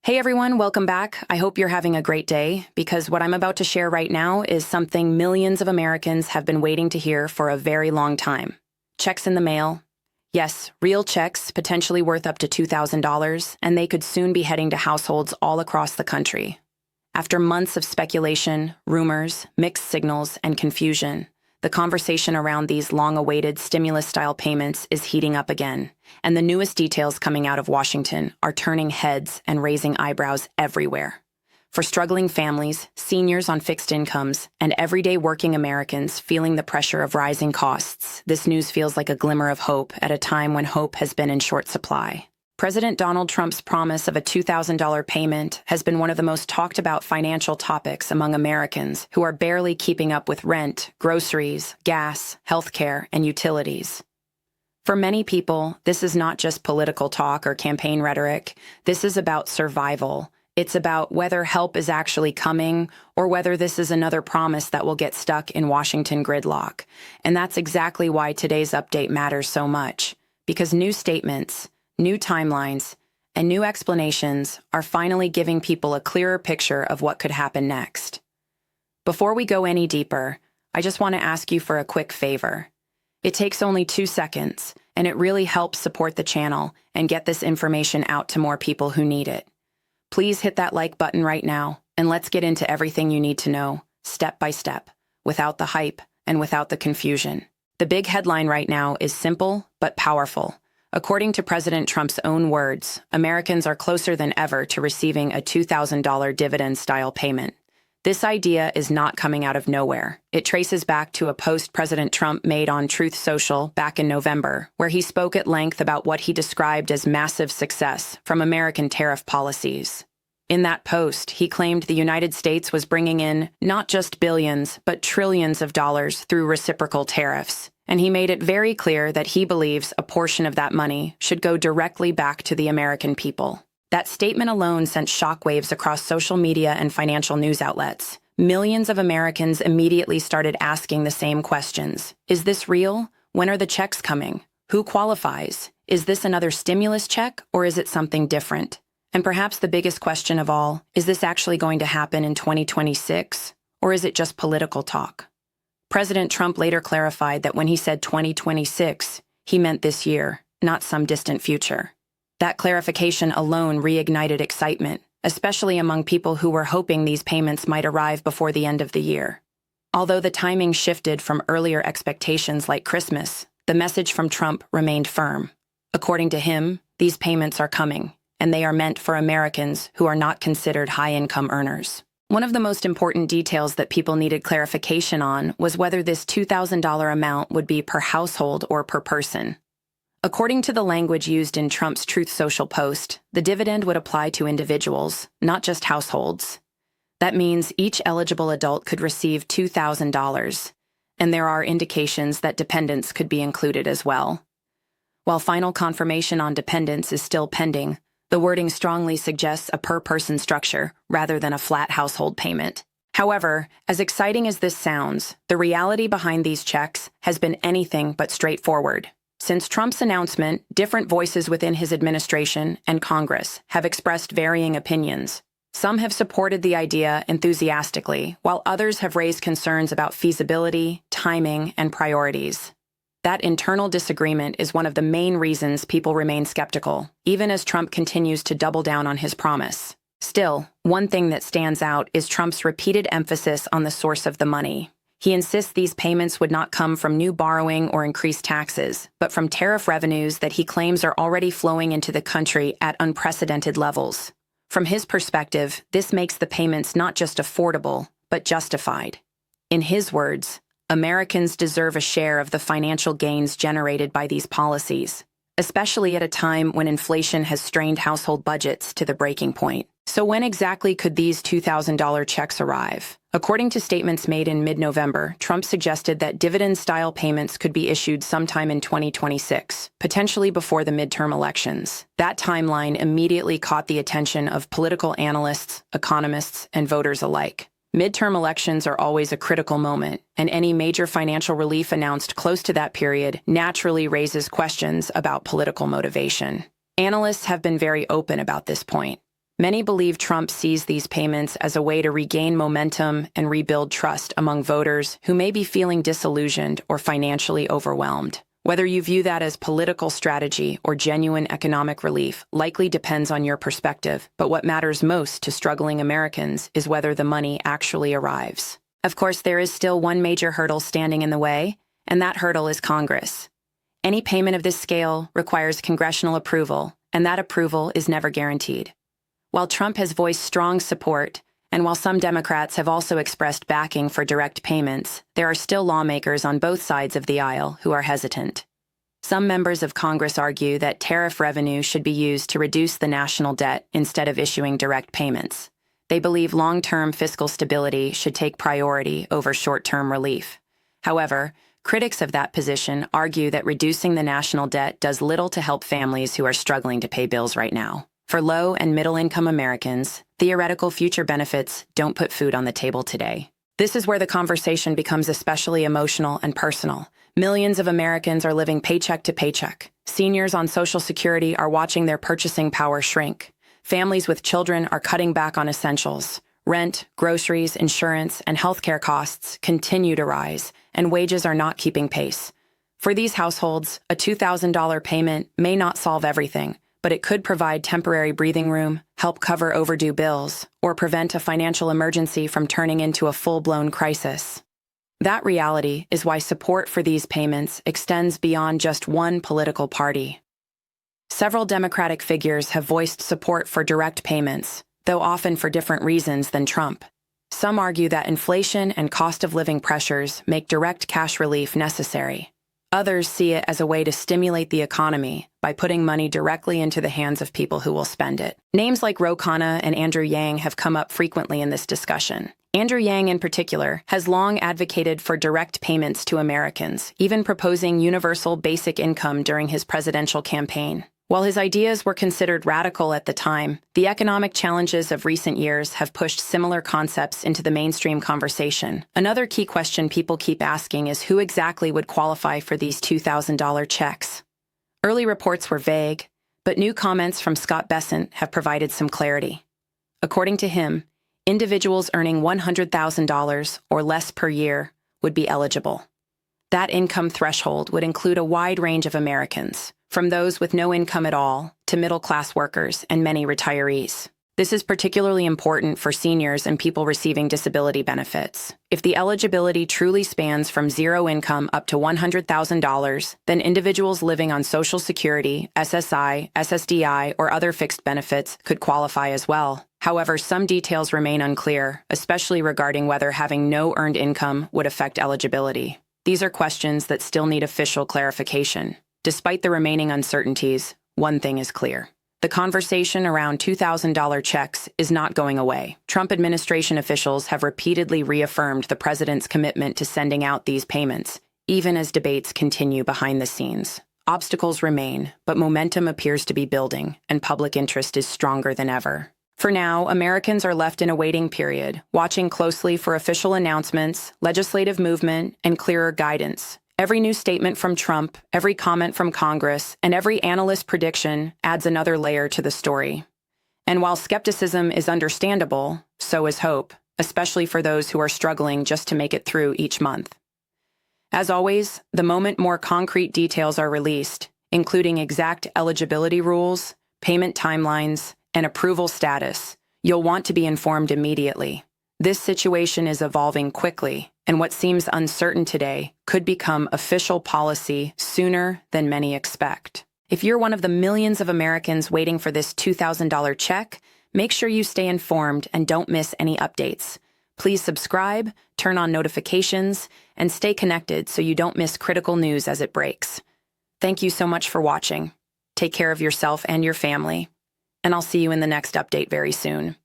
Hey everyone, welcome back. I hope you're having a great day because what I'm about to share right now is something millions of Americans have been waiting to hear for a very long time. Checks in the mail. Yes, real checks, potentially worth up to $2,000, and they could soon be heading to households all across the country. After months of speculation, rumors, mixed signals, and confusion, the conversation around these long-awaited stimulus-style payments is heating up again, and the newest details coming out of Washington are turning heads and raising eyebrows everywhere. For struggling families, seniors on fixed incomes, and everyday working Americans feeling the pressure of rising costs, this news feels like a glimmer of hope at a time when hope has been in short supply. President Donald Trump's promise of a $2,000 payment has been one of the most talked about financial topics among Americans who are barely keeping up with rent, groceries, gas, healthcare, and utilities. For many people, this is not just political talk or campaign rhetoric. This is about survival. It's about whether help is actually coming or whether this is another promise that will get stuck in Washington gridlock. And that's exactly why today's update matters so much, because new statements, new timelines, and new explanations are finally giving people a clearer picture of what could happen next. Before we go any deeper, I just want to ask you for a quick favor. It takes only 2 seconds, and it really helps support the channel and get this information out to more people who need it. Please hit that like button right now, and let's get into everything you need to know, step by step, without the hype and without the confusion. The big headline right now is simple but powerful. According to President Trump's own words, Americans are closer than ever to receiving a $2,000 dividend-style payment. This idea is not coming out of nowhere. It traces back to a post President Trump made on Truth Social back in November, where he spoke at length about what he described as massive success from American tariff policies. In that post, he claimed the United States was bringing in not just billions, but trillions of dollars through reciprocal tariffs. And he made it very clear that he believes a portion of that money should go directly back to the American people. That statement alone sent shockwaves across social media and financial news outlets. Millions of Americans immediately started asking the same questions. Is this real? When are the checks coming? Who qualifies? Is this another stimulus check, or is it something different? And perhaps the biggest question of all, is this actually going to happen in 2026, or is it just political talk? President Trump later clarified that when he said 2026, he meant this year, not some distant future. That clarification alone reignited excitement, especially among people who were hoping these payments might arrive before the end of the year. Although the timing shifted from earlier expectations like Christmas, the message from Trump remained firm. According to him, these payments are coming, and they are meant for Americans who are not considered high-income earners. One of the most important details that people needed clarification on was whether this $2,000 amount would be per household or per person. According to the language used in Trump's Truth Social post, the dividend would apply to individuals, not just households. That means each eligible adult could receive $2,000, and there are indications that dependents could be included as well. While final confirmation on dependents is still pending, the wording strongly suggests a per-person structure rather than a flat household payment. However, as exciting as this sounds, the reality behind these checks has been anything but straightforward. Since Trump's announcement, different voices within his administration and Congress have expressed varying opinions. Some have supported the idea enthusiastically, while others have raised concerns about feasibility, timing, and priorities. That internal disagreement is one of the main reasons people remain skeptical, even as Trump continues to double down on his promise. Still, one thing that stands out is Trump's repeated emphasis on the source of the money. He insists these payments would not come from new borrowing or increased taxes, but from tariff revenues that he claims are already flowing into the country at unprecedented levels. From his perspective, this makes the payments not just affordable, but justified. In his words, Americans deserve a share of the financial gains generated by these policies, especially at a time when inflation has strained household budgets to the breaking point. So when exactly could these $2,000 checks arrive? According to statements made in mid-November, Trump suggested that dividend-style payments could be issued sometime in 2026, potentially before the midterm elections. That timeline immediately caught the attention of political analysts, economists, and voters alike. Midterm elections are always a critical moment, and any major financial relief announced close to that period naturally raises questions about political motivation. Analysts have been very open about this point. Many believe Trump sees these payments as a way to regain momentum and rebuild trust among voters who may be feeling disillusioned or financially overwhelmed. Whether you view that as political strategy or genuine economic relief likely depends on your perspective, but what matters most to struggling Americans is whether the money actually arrives. Of course, there is still one major hurdle standing in the way, and that hurdle is Congress. Any payment of this scale requires congressional approval, and that approval is never guaranteed. While Trump has voiced strong support, and while some Democrats have also expressed backing for direct payments, there are still lawmakers on both sides of the aisle who are hesitant. Some members of Congress argue that tariff revenue should be used to reduce the national debt instead of issuing direct payments. They believe long-term fiscal stability should take priority over short-term relief. However, critics of that position argue that reducing the national debt does little to help families who are struggling to pay bills right now. For low- and middle-income Americans, theoretical future benefits don't put food on the table today. This is where the conversation becomes especially emotional and personal. Millions of Americans are living paycheck to paycheck. Seniors on Social Security are watching their purchasing power shrink. Families with children are cutting back on essentials. Rent, groceries, insurance, and healthcare costs continue to rise, and wages are not keeping pace. For these households, a $2,000 payment may not solve everything, but it could provide temporary breathing room, help cover overdue bills, or prevent a financial emergency from turning into a full-blown crisis. That reality is why support for these payments extends beyond just one political party. Several Democratic figures have voiced support for direct payments, though often for different reasons than Trump. Some argue that inflation and cost of living pressures make direct cash relief necessary. Others see it as a way to stimulate the economy by putting money directly into the hands of people who will spend it. Names like Ro Khanna and Andrew Yang have come up frequently in this discussion. Andrew Yang, in particular, has long advocated for direct payments to Americans, even proposing universal basic income during his presidential campaign. While his ideas were considered radical at the time, the economic challenges of recent years have pushed similar concepts into the mainstream conversation. Another key question people keep asking is who exactly would qualify for these $2,000 checks. Early reports were vague, but new comments from Scott Bessent have provided some clarity. According to him, individuals earning $100,000 or less per year would be eligible. That income threshold would include a wide range of Americans, from those with no income at all to middle-class workers and many retirees. This is particularly important for seniors and people receiving disability benefits. If the eligibility truly spans from zero income up to $100,000, then individuals living on Social Security, SSI, SSDI, or other fixed benefits could qualify as well. However, some details remain unclear, especially regarding whether having no earned income would affect eligibility. These are questions that still need official clarification. Despite the remaining uncertainties, one thing is clear. The conversation around $2,000 checks is not going away. Trump administration officials have repeatedly reaffirmed the president's commitment to sending out these payments, even as debates continue behind the scenes. Obstacles remain, but momentum appears to be building, and public interest is stronger than ever. For now, Americans are left in a waiting period, watching closely for official announcements, legislative movement, and clearer guidance. Every new statement from Trump, every comment from Congress, and every analyst prediction adds another layer to the story. And while skepticism is understandable, so is hope, especially for those who are struggling just to make it through each month. As always, the moment more concrete details are released, including exact eligibility rules, payment timelines, and approval status, you'll want to be informed immediately. This situation is evolving quickly, and what seems uncertain today could become official policy sooner than many expect. If you're one of the millions of Americans waiting for this $2,000 check, make sure you stay informed and don't miss any updates. Please subscribe, turn on notifications, and stay connected so you don't miss critical news as it breaks. Thank you so much for watching. Take care of yourself and your family, and I'll see you in the next update very soon.